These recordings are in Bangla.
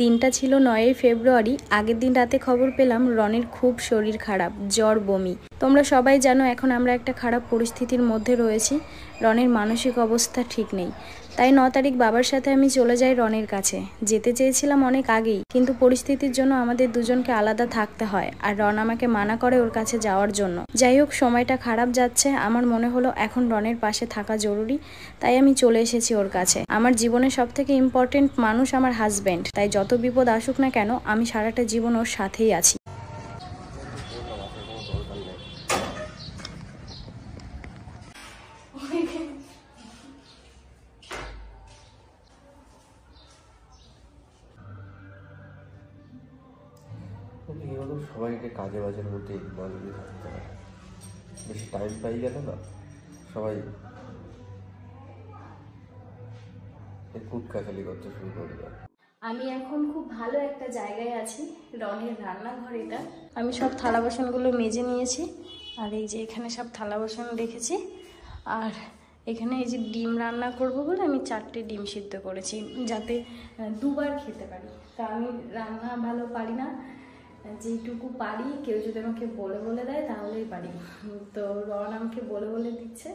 দিনটা ছিল 9ই ফেব্রুয়ারি। আগের দিন রাতে খবর পেলাম রনির খুব শরীর খারাপ, জ্বর, বমি। তোমরা সবাই জানো এখন আমরা একটা খারাপ পরিস্থিতির মধ্যে রয়েছি। রনির মানসিক অবস্থা ঠিক নেই। তাই 9 তারিখ বাবার সাথে আমি চলে যাই রনির কাছে। যেতে চেয়েছিলাম অনেক আগেই, কিন্তু পরিস্থিতির জন্য আমাদের দুজনকে আলাদা থাকতে হয়, আর রন আমাকে মানা করে ওর কাছে যাওয়ার জন্য। যাই হোক, সময়টা খারাপ যাচ্ছে। আমার মনে হলো এখন রনের পাশে থাকা জরুরি, তাই আমি চলে এসেছি ওর কাছে। আমার জীবনের সবথেকে ইম্পর্টেন্ট মানুষ আমার হাজব্যান্ড, তাই যত বিপদ আসুক না কেন আমি সারাটা জীবন ওর সাথেই আছি। সবাইকে কাজে বাজের মধ্যে ইনভলভ থাকতে হয়। বেশি টাইম পাই গেল না, সবাই কুটকাখালি করতে শুরু করবে। আমি এখন খুব ভালো একটা জায়গায় আছি, রনের রান্নাঘর এটা। আমি সব থালা বাসনগুলো মেজে নিয়েছি, আর এই যে এখানে সব থালা বাসন রেখেছি। আর এখানে এই যে ডিম রান্না করব বলে আমি 4টে ডিম সিদ্ধ করেছি, যাতে দুবার খেতে পারি। তা আমি রান্না ভালো পারি না, যেটুকু পারি কেউ যদি আমাকে বলে বলে দেয় তাহলেই পারি। তো রন আমাকে বলে বলে দিচ্ছে,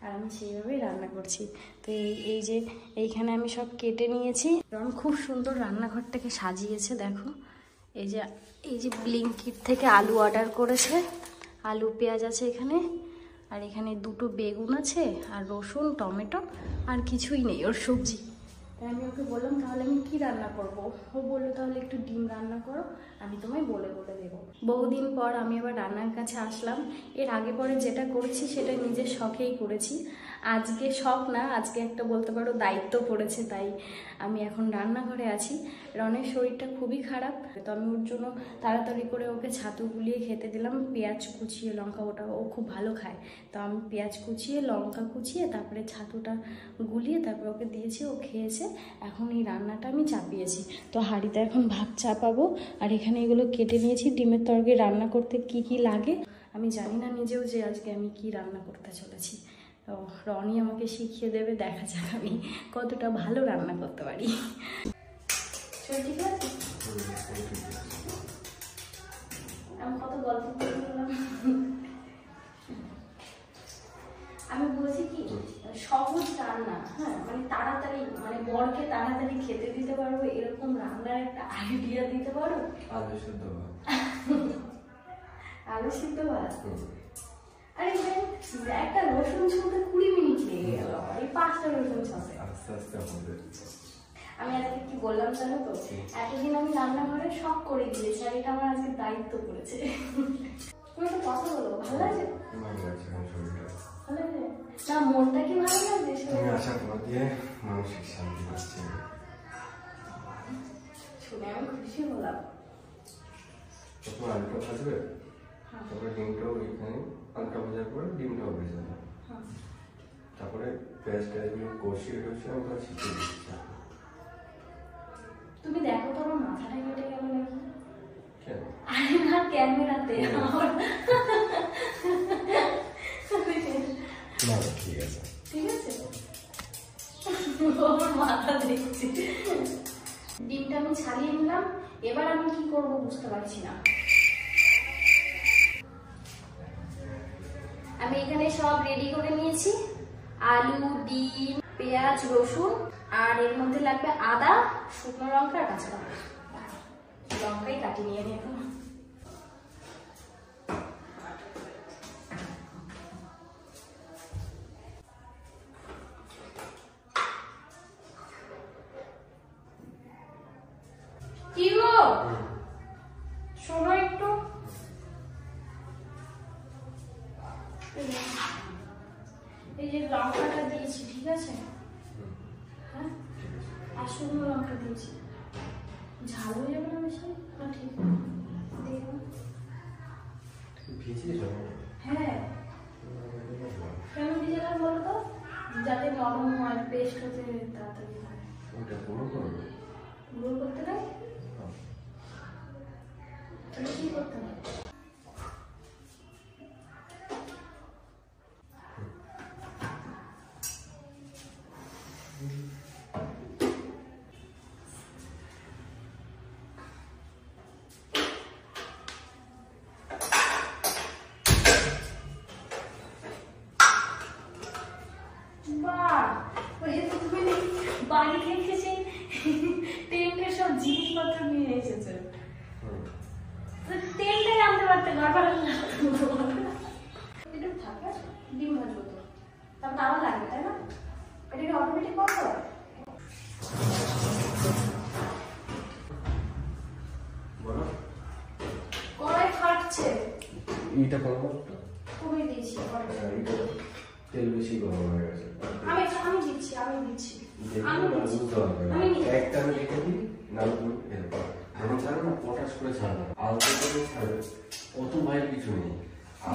আর আমি সেইভাবেই রান্না করছি। তো এই যে এইখানে আমি সব কেটে নিয়েছি। রন খুব সুন্দর রান্নাঘরটাকে সাজিয়েছে, দেখো। এই যে ব্লিঙ্কিট থেকে আলু অর্ডার করেছে, আলু পেঁয়াজ আছে এখানে, আর এখানে 2টো বেগুন আছে, আর রসুন, টমেটো, আর কিছুই নেই ওর সবজি। তাই আমি ওকে বললাম তাহলে আমি কি রান্না করব। ও বললো তাহলে একটু ডিম রান্না করো, আমি তোমায় বলে বলে দেবো। বহুদিন পর আমি আবার রান্নার কাছে আসলাম। এর আগে পরে যেটা করেছি সেটা নিজের শখেই করেছি। আজকে শখ না, আজকে একটা বলতে পারো দায়িত্ব পড়েছে, তাই আমি এখন রান্নাঘরে আছি। রনের শরীরটা খুবই খারাপ, তো আমি ওর জন্য তাড়াতাড়ি করে ওকে ছাতু গুলিয়ে খেতে দিলাম, পেঁয়াজ কুচিয়ে, লঙ্কা, ওটা ও খুব ভালো খায়। তো আমি পেঁয়াজ কুচিয়ে, লঙ্কা কুচিয়ে, তারপরে ছাতুটা গুলিয়ে তারপরে ওকে দিয়েছি, ও খেয়েছে। এখন এই রান্নাটা আমি চাপিয়েছি, তো হাঁড়িতে এখন ভাত চাপাবো। আর এখানে এগুলো কেটে নিয়েছি। ডিমের তরকারি রান্না করতে কি কি লাগে আমি জানি না নিজেও, যে আজকে আমি কি রান্না করতে চলেছি। তো রনি আমাকে শিখিয়ে দেবে, দেখা যাক আমি কতটা ভালো রান্না করতে পারি। ঠিক আছে, আমি কত গল্প করে বললাম। আমি বলছি কি, সহজ রান্না, হ্যাঁ, মানে তাড়াতাড়ি, মানে বরকে তাড়াতাড়ি খেতে দিতে পারবো এরকম রান্নার একটা আইডিয়া দিতে পারো। আলু সিদ্ধ ভাত। আলু সিদ্ধ ভাত? আরে একটা রসুন ছুঁতে 20 মিনিট লেগে গেল, এই 5টা রসুন ছুঁতে। আস্তে আস্তে হবে। আমি আজকে কি বললাম জানো তো, এতদিন আমি রান্নাঘরে সব করে দিয়েছি, আর এটা আমার আজকে দায়িত্ব পড়েছে। তুমি একটা কথা বলো, ভালো লাগছে? ভালো লাগছে, ভালো লাগছে না? মনটা কি ভালো লাগছে? তুমি আশা করা দিয়ে মানসিক শান্তি পাচ্ছি, শুনে আমি খুশি হলাম। প্রথমে আলুটা ভাজবে, তারপরে ডিমটাও এখানে, আলুটা ভাজার পরে ডিমটাও ভেজে দেবে, তারপরে পেঁয়াজ টেয়াজগুলো কষিয়ে টষিয়ে আমরা শিখিয়ে দিচ্ছি। তুমি দেখো তো আমার মাথাটা কেটে গেল নাকি? কেন? আরে না, ক্যামেরাতে। ঠিক আছে, ঠিক আছে, মাথা দেখছি। ডিমটা আমি ছাড়িয়ে নিলাম, এবার আমি কি করব বুঝতে পারছি না। আমি এখানে সব রেডি করে নিয়েছি, আলু, ডিম, পেঁয়াজ, রসুন, আর এর মধ্যে লাগবে আদা, শুকনো লঙ্কা আর কাঁচা লঙ্কা। লঙ্কাই কাটি নিয়ে নিই এখন। কি গো, শোনো একটু। এই যে লঙ্কাটা দিয়েছি, ঠিক আছে? হ্যাঁ, আর শুকনো লঙ্কা দিয়েছি। ঝাল হয়ে যাবে না বেশি? না, ঠিক হ্যাঁ। কেন ভিজালাম বলো তো? যাতে নরম হয়, পেস্ট হতে তাড়াতাড়ি হয়। গুঁড়ো করতে নাই? তাহলে কি করতে হবে? নিয়ে এসেছে। তেলটাই আনতে পারতে, গড়বড় এটা থাকে ডিম ভাজবো তো, তারপর আবার লাগবে, তাই না? এটা কি অটোমেটিক বন্ধ হয়? কড়াই ফাটছে। এইটা করবো, কমিয়ে দিয়েছি। তেল বেশি গরম হয়ে গেছে। আমি দিচ্ছি। একটা আমি রেখে দিই, নাড়ু এরপর যখন ছাড়বে না পটাশ করে ছাড়বে, আলতো করে ছাড়বে, অত বাইরে কিছু নেই। আর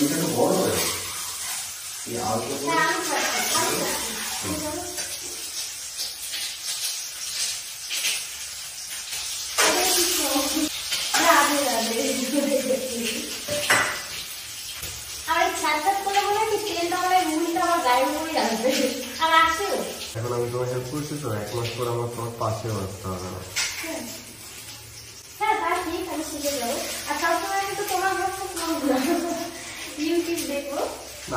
এটা তো বড় হয়, এই আলতো করে এখন আমি তোমার হেল্প করছি তো, 1 মাস পর আমার তোমার পাশে আসতে হবে না। হ্যাঁ তা ঠিক, আমি শিখে যাবো। আর সবসময় কিন্তু তোমার ইউটিউব দেখবো।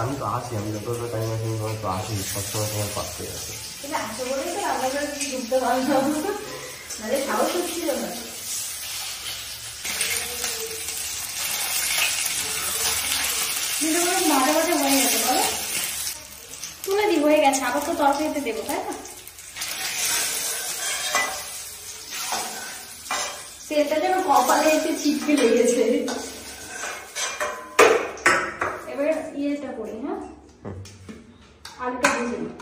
আমি তো আছি, আমি যতটা টাইম আছে তোমার তো আছি, সবসময় তোমার পাশে আছে। ঠিক আছে বলেই তো রান্নাঘরে ঢুকতে পারলাম, মানে সাহস হচ্ছিল না। মাঝে মাঝে হয়ে গেছে বলো, তুলে দি হয়ে গেছে, আবার তো তরকারিতে দেবো, তাই না? তেলটা যেন কপালে এসে ছিটকে লেগেছে। এবার ইয়েটা করি, হ্যাঁ, আলুটা ভেজে নিই।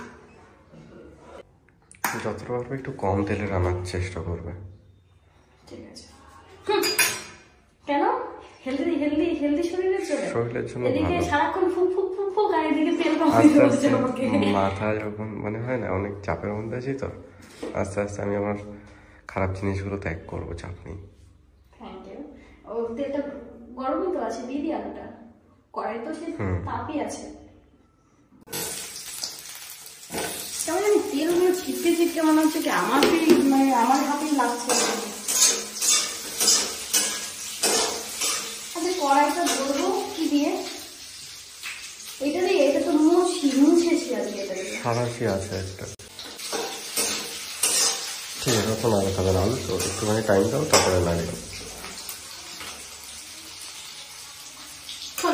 যতটা পারবে একটু কম তেলে রান্নার চেষ্টা করবে। ঠিক আছে। কেন? হেলদি শরীরের জন্য এদিকে সারাক্ষণ ফুক ফুক ফুক ফুক, আর এদিকে তেল কমাতে হচ্ছে আমাকে। মাথা যখন মানে হয় না, অনেক চাপের মধ্যে আছি তো, আস্তে আস্তে আমি আমার খারাপ জিনিসগুলো ত্যাগ করবো, চাপ নেই। Thank you. ও তেলটা গরমই তো আছে, দিয়ে দিই আলুটা। কড়াই তো সে তাপই আছে। কেমন জানি তেলগুলো ছিটকে মনে হচ্ছে কি আমার মানে আমার হাতেই লাগছে। আচ্ছা কড়াইটা ধরবো কি দিয়ে? এটা দিয়ে, এটা তো মুছেছি আজকে, এটা দিয়ে সারাশি আছে একটা। ঠিক আছে, এখন আগে খাবেন আলু তো, একটুখানি টাইম দাও, তারপরে লাগবে।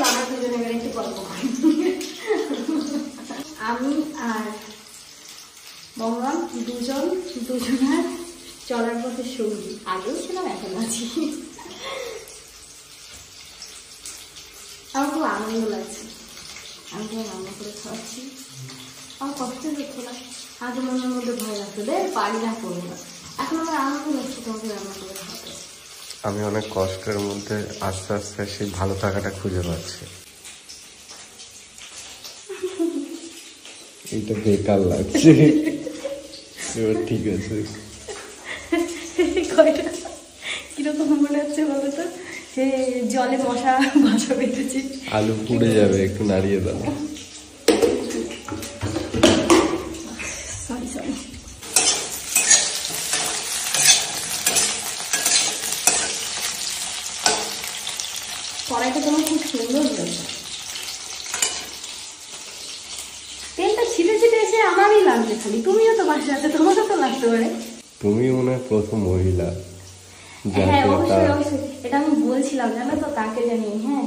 আমরা দুজনে মিলে একটু গল্প করি। আমি আর মঙ্গল দুজনের চলার পথে সঙ্গী, আগেও ছিলাম, এখন আছি। আমার খুব আনন্দ লাগছে, আমি তোমার রান্না করে খাওয়াচ্ছি। আমার কষ্ট হচ্ছে না, আগে মনের মধ্যে ভয় লাগতো, পারি না, করবো না। এখন আমার আনন্দ লাগছে তোমাকে রান্না করে খাওয়াতে। আমি অনেক কষ্টের মধ্যে আস্তে আস্তে সেই ভালো থাকাটা খুঁজে পাচ্ছি। এইটা বেকার লাগছে, ঠিক আছে। কিরকম মনে হচ্ছে বলো তো, সে জলে মশা বাসা বেঁধেছি। আলু পুড়ে যাবে, একটু নাড়িয়ে দাও। সরি কড়াইটা তোমার খুব সুন্দর হয়েছে। তেলটা ছিটে এসে আমারই লাগছে খালি, তুমিও তো বাসা আছে, তোমারও তো লাগতে পারে। তুমি মনে হয় প্রথম মহিলা। হ্যাঁ অবশ্যই, এটা আমি বলছিলাম জানো তো, তাকে জানি। হ্যাঁ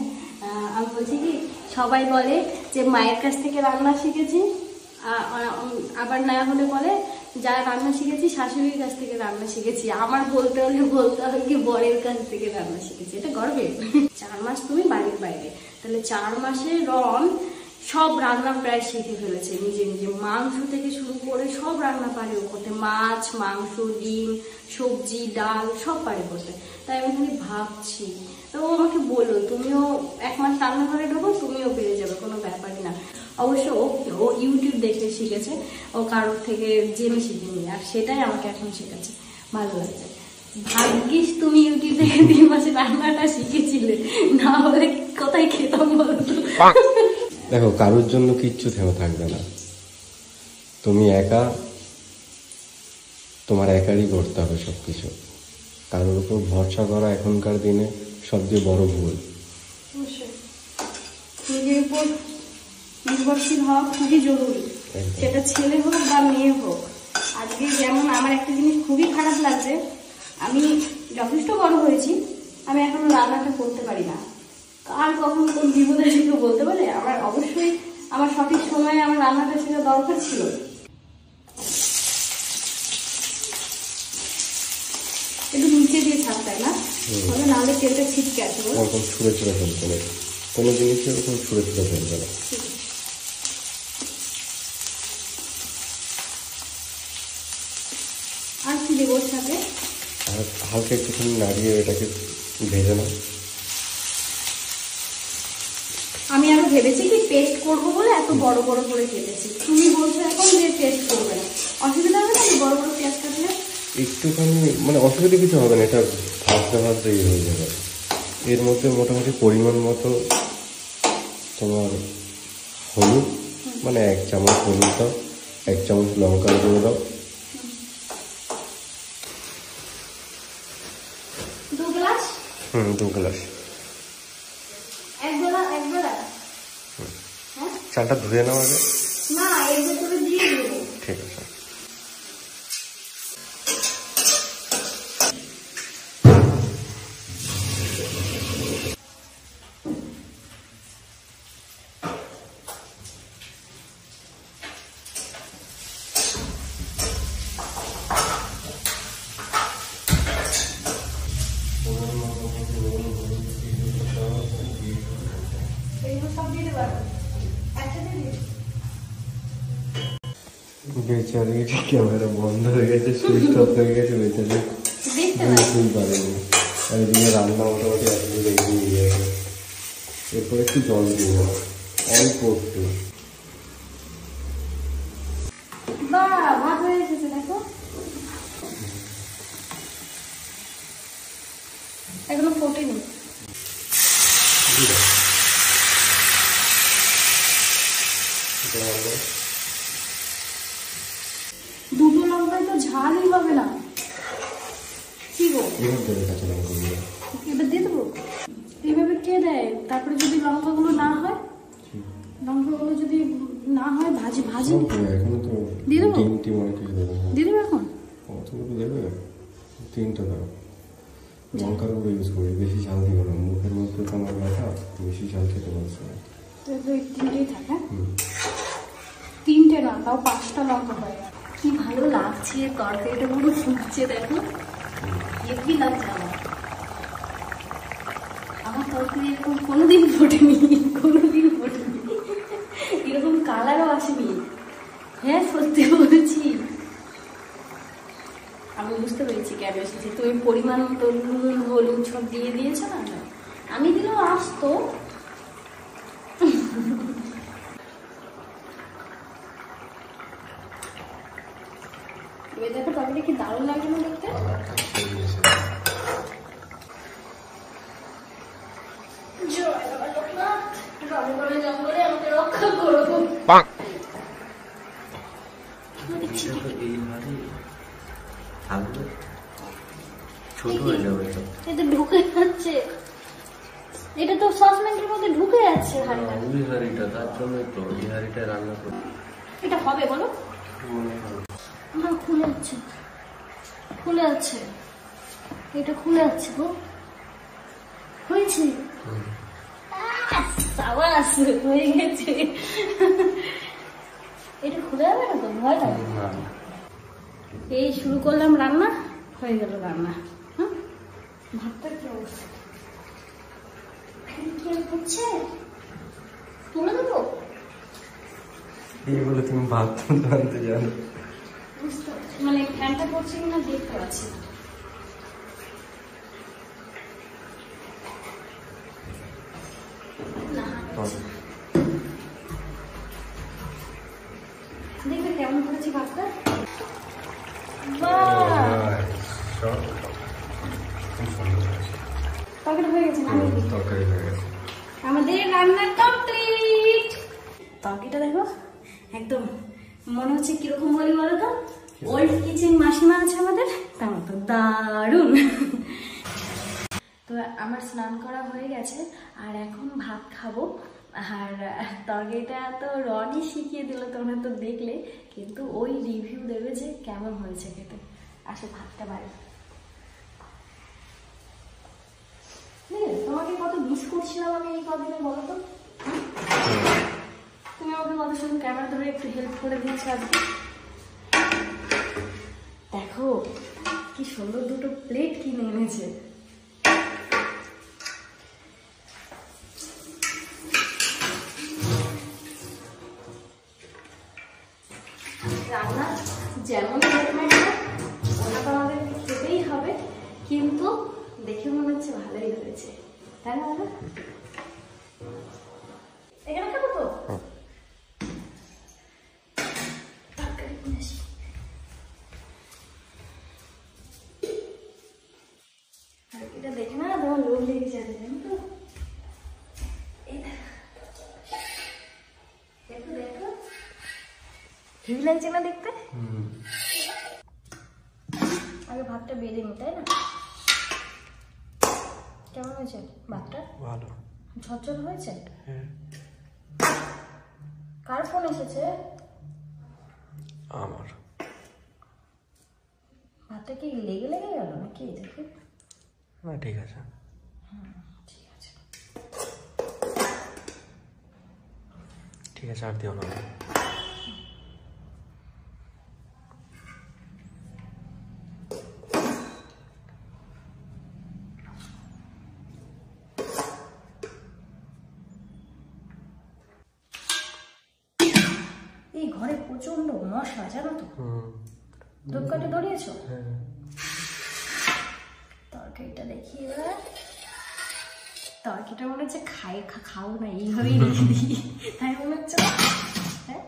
আমি বলছি কি, সবাই বলে যে মায়ের কাছ থেকে রান্না শিখেছি, আবার না হলে বলে যারা রান্না শিখেছি শাশুড়ির কাছ থেকে রান্না শিখেছি। আমার বলতে হয় কি বরের কাছ থেকে রান্না শিখেছি, এটা গর্বের। 4 মাস তুমি বাড়ির বাইরে, তাহলে 4 মাসে রন সব রান্না প্রায় শিখে ফেলেছে নিজে। মাংস থেকে শুরু করে সব রান্না পারে ও করতে, মাছ, মাংস, ডিম, সবজি, ডাল সব পারে করতে। তাই আমি খালি ভাবছি, তো ও আমাকে বললো তুমিও 1 মাস রান্নাঘরে ঢোকো, তুমিও পেরে যাবে, কোনো ব্যাপারই না। অবশ্য ও ইউটিউব দেখে শিখেছে, ও কারোর থেকে জেনে শিখেনি, আর সেটাই আমাকে এখন শেখাচ্ছে, ভালো লাগছে। ভাগ্যিস তুমি ইউটিউব থেকে 3 মাসে রান্নাটা শিখেছিলে, না হলে কোথায় খেতাম বলতো। দেখো, কারোর জন্য কিচ্ছু থেমে থাকবে না, তুমি একা, তোমার একারই করতে হবে সবকিছু। কারোর উপর ভরসা করা এখনকার দিনে সবচেয়ে বড় ভুল। নিজের উপর নির্ভরশীল হওয়া খুবই জরুরি, সেটা ছেলে হোক বা মেয়ে হোক। আজকে যেমন আমার একটা জিনিস খুবই খারাপ লাগছে, আমি যথেষ্ট বড় হয়েছি, আমি এখনো রান্নাটা করতে পারি না। আর কখন কোন বিপদে ছিল বলতে পারে? আমার অবশ্যই আমার সঠিক সময়ে আমার রান্নাটা শেখা দরকার ছিল। একটু নিচে দিয়ে ছাড়তাই না, তাহলে নাহলে তেলটা ছিটকে আসে। ওরকম ছুঁড়ে ছুঁড়ে ফেলতে নেই, কোনো জিনিসে ওরকম ছুঁড়ে ছুঁড়ে ফেলবে না। আর কি দেবো ওর সাথে? আর হালকা একটুখানি নাড়িয়ে এটাকে ভেজে নাও। আমি আরো ভেবেছি কি পেস্ট করবো বলে এত বড় বড় করে কেটেছি। তুমি বলছো এখন যে পেস্ট করবে না, অসুবিধা হবে না বড় বড় পেঁয়াজ কাটলে? একটুখানি মানে অসুবিধা কিছু হবে না, এটা ভাজতে ভাজতে ইয়ে হয়ে যাবে। এর মধ্যে মোটামুটি পরিমাণ মতো তোমার হলুদ, মানে 1 চামচ হলুদ দাও, 1 চামচ লঙ্কার গুঁড়ো দাও, 2 গ্লাস। 2 গ্লাস। 1 glass 1 glass. হ্যাঁ, চালটা ধুয়ে নাও আগে। না, এর ভিতরে দিয়ে দেবো। ঠিক আছে। বেচারি ক্যামেরা বন্ধ হয়ে গেছে, সুইচ অফ হয়ে গেছে, বেচারি বুঝতেই পারেনি। আর এদিকে রান্না মোটামুটি আসলে এগিয়ে গেছে। এরপর একটু জল দিয়ে দেবো, অল্প একটু। ভাত হয়ে এসেছে দেখো, এখনো ফোটেনি। দুটো লঙ্কায় তো ঝালই হবে না, কি গো? এবার দিয়ে দেবো? এইভাবে কে দেয়? তারপরে যদি লঙ্কাগুলো না হয়, লঙ্কাগুলো যদি না হয় ভাজি ভাজি এখনো তো দিয়ে দেবো? ডিম অনেক কিছু দেবো। দিয়ে দেবো এখন? অতগুলো দেবে? 3টা দাও। লঙ্কার গুঁড়ো ইউজ করি, বেশি ঝাল দিব না, মুখের মধ্যে তোমার ব্যথা, বেশি ঝাল খেতে পারছো না। তো এই 3টেই থাকে। 3টে না, তাও 5টা লঙ্কা হয়। কি ভালো লাগছে, তরকারিটা পুরো ফুটছে দেখো, হেভি লাগছে আমার। আমার তরকারি এরকম কোনোদিন ফোটেনি, কোনোদিন ফোটেনি, এরকম কালারও আসেনি। হ্যাঁ সত্যি বলছি, আমি বুঝতে পেরেছি কেন এসেছি। তুমি পরিমাণ মতো নুন হলুদ সব দিয়ে দিয়েছো না, আমি দিলেও আসতো। দেখো তরকারি কি দারুণ লাগছে না দেখতে। জঙ্গলে আমাকে রক্ষা করো। ছোট হয়ে যাবে, এটা ঢুকে যাচ্ছে, এটা তো সসপ্যানের মধ্যে ঢুকে যাচ্ছে। ওই হাঁড়িটা, তার জন্য তো এই হাঁড়িটা রান্না করি। এটা হবে বলো? না, খুলে যাচ্ছে, খুলে যাচ্ছে, এটা খুলে যাচ্ছে গো। হয়েছে, সাবাস, হয়ে গেছে। এটা খুলে যাবে না তো? ভয় লাগে। এই শুরু করলাম রান্না, হয়ে গেল রান্না। হ্যাঁ, ভাতটা কি অবস্থা? হচ্ছে তুলে দেবো? এইগুলো তুমি ভাত রাঁধতে জানো? বুঝতে পারছি, মানে ফ্যানটা করছে কিনা দেখতে পাচ্ছি না। দেখবে কেমন করেছি ভাতটা? তরকারি হয়ে গেছে না? তরকারি হয়ে গেছে, আমাদের রান্না কমপ্লিট। তরকারিটা দেখো, একদম মনে হচ্ছে কিরকম বলি বলো তো, ওল্ড কিচেন মাসিমা আছে আমাদের, তার মতো দারুণ। তো আমার স্নান করা হয়ে গেছে, আর এখন ভাত খাবো। আর তরকারিটা তো রনি শিখিয়ে দিল, তোমরা তো দেখলে, কিন্তু ওই রিভিউ দেবে যে কেমন হয়েছে খেতে। আসো ভাতটা বাড়ি। তোমাকে কত মিস করছিলাম আমি এই কদিনে, বলো তো। তুমি আমাকে কত সুন্দর ক্যামেরা ধরে একটু হেল্প করে দিয়েছো আজকে। দেখো কি সুন্দর দুটো প্লেট কিনে এনেছে। রান্না যেমন ওটা তো আমাদের খেতেই হবে, কিন্তু দেখে মনে হচ্ছে ভালোই হয়েছে, তাই না? এখানে খাবো তো। এটা দেখে না তোমার লোভ লেগে যাবে, জানো তো। দেখো দেখো, ঠিক লাগছে না দেখতে? আগে ভাতটা বেড়ে নি, তাই না? কেমন হয়েছে ভাতটা? ভালো, ঝরঝর হয়েছে। হ্যাঁ। কার ফোন এসেছে? আমার। ভাতটা কি লেগে লেগে গেল নাকি? দেখি না, ঠিক আছে। ঠিক আছে, ঠিক আছে, আর দিও না। এই ঘরে প্রচন্ড মশা, জানো তো। ধূপকাঠি ধরিয়েছো? তরকারিটা দেখি এবার। তরকারিটা মনে হচ্ছে খাও না, এইভাবেই রেখে দিই, তাই মনে হচ্ছে। হ্যাঁ,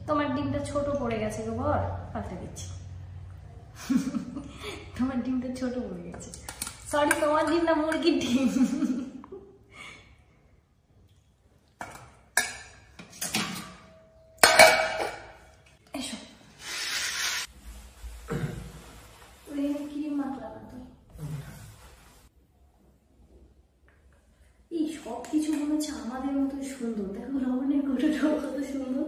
তোমার ডিমটা ছোট পড়ে গেছে গো বর, পাল্টে দিচ্ছি। তোমার ডিমটা ছোট পড়ে গেছে। সরি, তোমার ডিম না, মুরগির ডিম। এসো, ক্রিম মাখলাম তো। এই সব কিছু মনে হচ্ছে আমাদের মতো সুন্দর। দেখো লবণের গোটাটাও কত সুন্দর।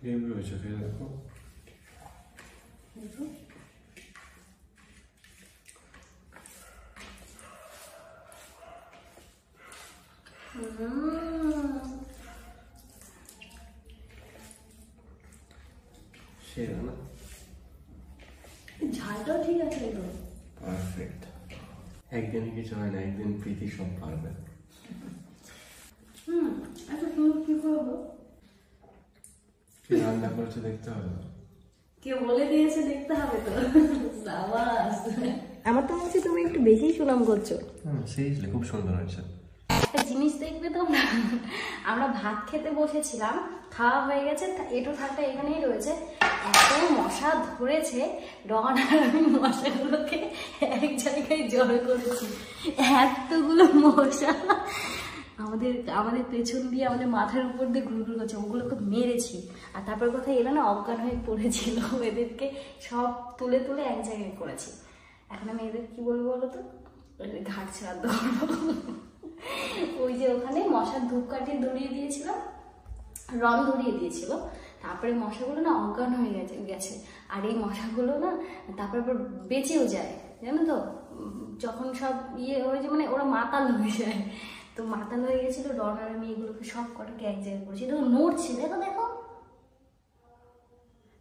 ক্রিম রয়েছে, দেখো। সেরা না? ঝালটাও ঠিক আছে একদম পারফেক্ট। একদিনে কিছু হয় না, একদিন প্রীতি সব পারবে। আচ্ছা তুমি কি করবো? কি রান্না করছে দেখতে হবে। কে বলে দিয়েছে দেখতে হবে তো। আমার তো মনে হচ্ছে তুমি একটু বেশি সুনাম করছো। সিরিয়াসলি খুব সুন্দর হয়েছে। একটা জিনিস দেখবে তো, আমরা ভাত খেতে বসেছিলাম, খাওয়া হয়ে গেছে, এটো থাকটা এখানেই রয়েছে, এত মশা ধরেছে, রন আর আমি মশাগুলোকে এক জায়গায় জড়ো করেছি। এতগুলো মশা আমাদের পেছন দিয়ে, আমাদের মাথার উপর দিয়ে ঘুরঘুর করছে, ওগুলোকে মেরেছি। আর তারপর কথা, এরা না অজ্ঞান হয়ে পড়েছিল, এদেরকে সব তুলে তুলে এক জায়গায় করেছি। এখন আমি এদের কি বলবো বলো তো, ঘাট শ্রাদ্ধ করবো। ওই যে ওখানে মশার ধূপকাঠি ধরিয়ে দিয়েছিলাম, রং ধরিয়ে দিয়েছিল, তারপরে মশাগুলো না অজ্ঞান হয়ে গেছে। আর এই মশাগুলো না তারপরে বেঁচেও যায়, জানো তো। যখন সব হয়ে যায়, মানে ওরা মাতাল হয়ে যায়, তো মাতাল হয়ে গেছিল। রন আর আমি এগুলোকে সব কটাকে এক জায়গায় করেছি। দেখো নড়ছে, দেখো দেখো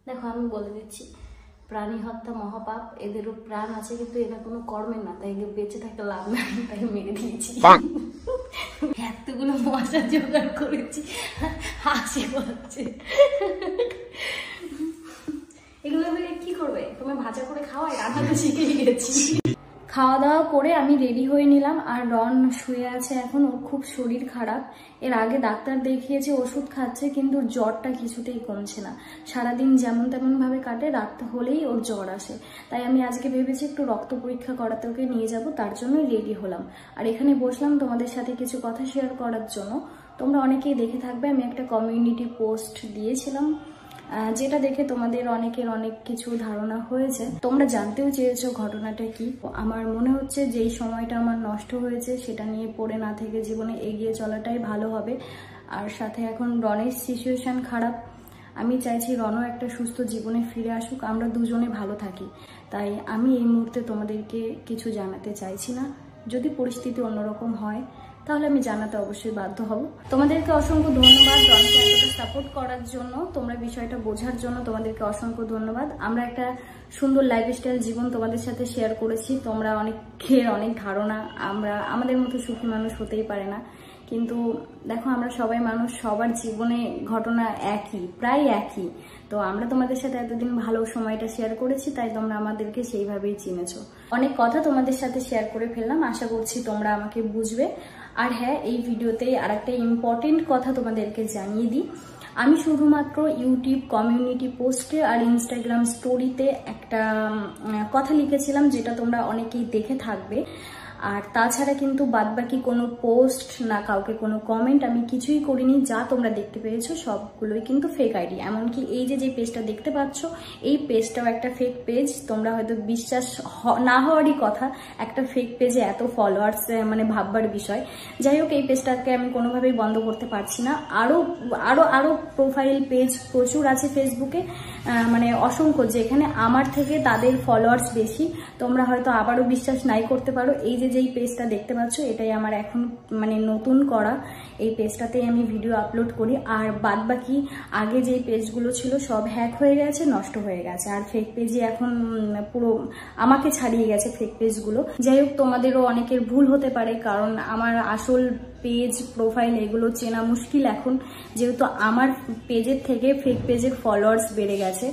দেখো। আমি বলে দিচ্ছি, প্রাণী হত্যা মহাপাপ, এদেরও প্রাণ আছে, কিন্তু এরা কোনো কর্মের না, তাই বেঁচে থাকতে লাভ নাই, তাই মেরে দিয়েছি। এতগুলো মশা জোগাড় করেছি, হাসি পাচ্ছে। এগুলো কি করবে? তুমি ভাজা করে খাওয়াই, রান্না তো শিখেই গেছি। খাওয়া দাওয়া করে আমি রেডি হয়ে নিলাম, আর রন শুয়ে আছে এখন, ওর খুব শরীর খারাপ। এর আগে ডাক্তার দেখিয়েছে, ওষুধ খাচ্ছে, কিন্তু জ্বরটা কিছুতেই কমছে না। সারাদিন যেমন তেমন ভাবে কাটে, রাত হলেই ওর জ্বর আসে। তাই আমি আজকে ভেবেছি একটু রক্ত পরীক্ষা করাতে ওকে নিয়ে যাব, তার জন্য রেডি হলাম। আর এখানে বসলাম তোমাদের সাথে কিছু কথা শেয়ার করার জন্য। তোমরা অনেকেই দেখে থাকবে, আমি একটা কমিউনিটি পোস্ট দিয়েছিলাম, যেটা দেখে তোমাদের অনেকের অনেক কিছু ধারণা হয়েছে। তোমরা জানতেও চেয়েছো ঘটনাটা কি। আমার মনে হচ্ছে যেই সময়টা আমার নষ্ট হয়েছে সেটা নিয়ে পড়ে না থেকে জীবনে এগিয়ে চলাটাই ভালো হবে। আর সাথে এখন রনের সিচুয়েশন খারাপ, আমি চাইছি রনও একটা সুস্থ জীবনে ফিরে আসুক, আমরা দুজনে ভালো থাকি। তাই আমি এই মুহূর্তে তোমাদেরকে কিছু জানাতে চাইছি না। যদি পরিস্থিতি অন্যরকম হয় তাহলে আমি জানাতে অবশ্যই বাধ্য হব। তোমাদেরকে অসংখ্য ধন্যবাদ রনকে এতটা সাপোর্ট করার জন্য, তোমরা বিষয়টা বোঝার জন্য তোমাদেরকে অসংখ্য ধন্যবাদ। আমরা একটা সুন্দর লাইফস্টাইল জীবন তোমাদের সাথে শেয়ার করেছি, তোমরা অনেকের অনেক ধারণা আমাদের মতো সুখী মানুষ হতেই পারে না, কিন্তু দেখো আমরা সবাই মানুষ, সবার জীবনে ঘটনা একই, প্রায় একই। তো আমরা তোমাদের সাথে এতদিন ভালো সময়টা শেয়ার করেছি, তাই তোমরা আমাদেরকে সেইভাবেই চিনেছো। অনেক কথা তোমাদের সাথে শেয়ার করে ফেললাম, আশা করছি তোমরা আমাকে বুঝবে। আর হ্যাঁ, এই ভিডিওতে আর একটা ইম্পর্টেন্ট কথা তোমাদেরকে জানিয়ে দিই, আমি শুধুমাত্র ইউটিউব কমিউনিটি পোস্টে আর ইনস্টাগ্রাম স্টোরিতে একটা কথা লিখেছিলাম, যেটা তোমরা অনেকেই দেখে থাকবে। আর তাছাড়া কিন্তু বাদবাকি কোনো পোস্ট না কাউকে কোনো কমেন্ট আমি কিছুই করিনি। যা তোমরা দেখতে পেয়েছো সবগুলোই কিন্তু ফেক আইডি। এমনকি এই যে পেজটা দেখতে পাচ্ছ, এই পেজটাও একটা ফেক পেজ। তোমরা হয়তো বিশ্বাস না হওয়ারই কথা, একটা ফেক পেজে এত ফলোয়ার্স মানে ভাববার বিষয়। যাই হোক, এই পেজটাকে আমি কোনোভাবেই বন্ধ করতে পারছি না। আরো প্রোফাইল পেজ প্রচুর আছে ফেসবুকে, মানে অসংখ্য, যেখানে আমার থেকে তাদের ফলোয়ার্স বেশি। তোমরা হয়তো আবারও বিশ্বাস নাই করতে পারো। এই যেই পেজটা দেখতে পাচ্ছ, এটাই আমার এখন মানে নতুন করা, এই পেজটাতেই আমি ভিডিও আপলোড করি। আর বাদ বাকি আগে যেই পেজগুলো ছিল সব হ্যাক হয়ে গেছে, নষ্ট হয়ে গেছে। আর ফেক পেজে এখন পুরো আমাকে ছাড়িয়ে গেছে ফেক পেজগুলো। যাই হোক, তোমাদেরও অনেকের ভুল হতে পারে, কারণ আমার আসল পেজ প্রোফাইল এগুলো চেনা মুশকিল এখন, যেহেতু আমার পেজের থেকে ফেক পেজের ফলোয়ার্স বেড়ে গেছে।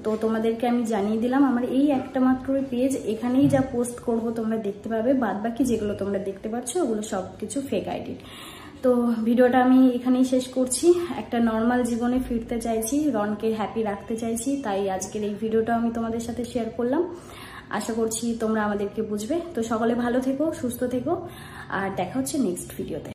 তো তোমাদেরকে আমি জানিয়ে দিলাম, আমার এই একটা মাত্র পেজ, এখানেই যা পোস্ট করব তোমরা দেখতে পাবে, বাদ বাকি যেগুলো তোমরা দেখতে পাচ্ছ ওগুলো সব কিছু ফেক আইডি। তো ভিডিওটা আমি এখানেই শেষ করছি। একটা নর্মাল জীবনে ফিরতে চাইছি, রনকে হ্যাপি রাখতে চাইছি, তাই আজকের এই ভিডিওটা আমি তোমাদের সাথে শেয়ার করলাম। আশা করছি তোমরা আমাদেরকে বুঝবে। তো সকলে ভালো থেকো, সুস্থ থেকো, আর দেখা হচ্ছে নেক্সট ভিডিওতে।